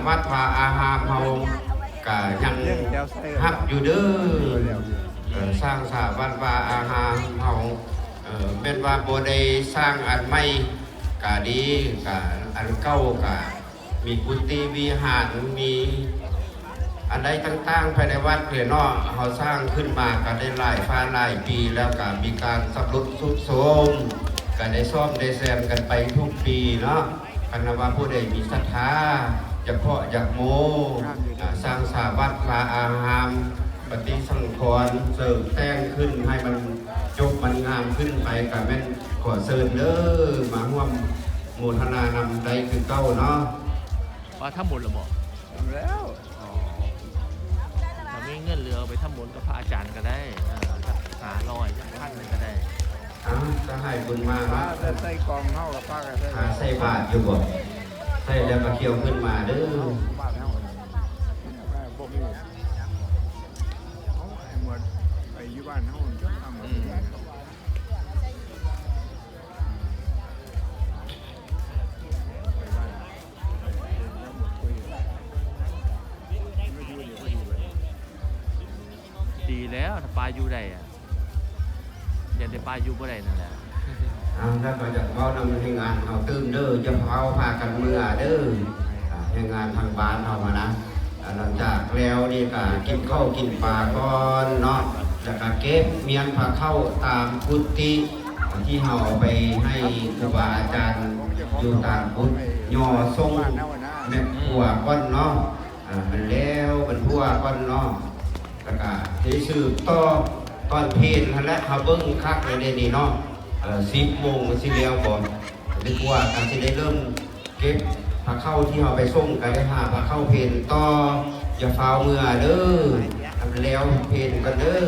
วัดวาอาหามเฮาก็ยังฮับอยู่เด้อสร้างสาวัดวาอาหามเฮาเป็นว่าบ่ได้สร้างอันใหม่ก็ดีก็อันเก่าก็มีกุฏิวิหารมีอันใดต่างๆภายในวัดเพื่อเนาะเฮาสร้างขึ้นมาก็ได้หลายฟ้าหลายปีแล้วก็มีการสำรุดทรุดโทรมก็ได้ซ่อมได้แซมกันไปทุกปีเนาะคันว่าผู้ใดมีศรัทธาจะเพาะอยากโมสร้างสาวัดวาอารามปฏิสังขรณ์เสริมแต่งขึ้นให้มันจบมันงามขึ้นไปก็แม่นขอเชิญเด้อมาร่วมโมทนานำใดคือเก้าเนาะว่าทำบุญหรือบ่ทำแล้วถ้ามีเงินเหลือไปทำบุญกับพระอาจารย์ก็ได้500จักพันนึงก็ได้จะให้บุญมาจะใส่กองเท่ากับป้าก็ใส่บาทอยู่บ่ใส่แล้วก็เคี่ยวขึ้นมาเด้อบาทเท่าบ่มีหมดไปอยู่บ้านเท่าจะทำดีแล้วถ้าปลาอยู่ได้อะอย่าได้ปลาอยู่บ่ได้นั่นแหละถ้าก็จะเว้านำให้งานเอาตื้มเด้อจะเผาพากันเมื่อเด้อให้งานทางบ้านเอามานะหลังจากแล้วนี่ก็กินข้าวกินปลาก่อนเนาะแล้วก็เก็บเมียนพาเข้าตามกุฏิที่เฮาไปให้ครูบาอาจารย์อยู่ตามกุฏิย่อทรงแม่ผัวก้อนเนาะมันแล้วมันผัวก้อนเนาะแล้วก็ที่สืบต่อตอนเพลและเขาเบิ้งคักในเดนี่เนาะ10 โมงสิเลียวก่อนนึกว่าการที่ได้เริ่มเก็บพาเข้าที่เราไปส่งกันได้หาพาเข้าเพลต่ออย่าฟาวเมื่อเด้อทำแล้วเพลกันเด้อ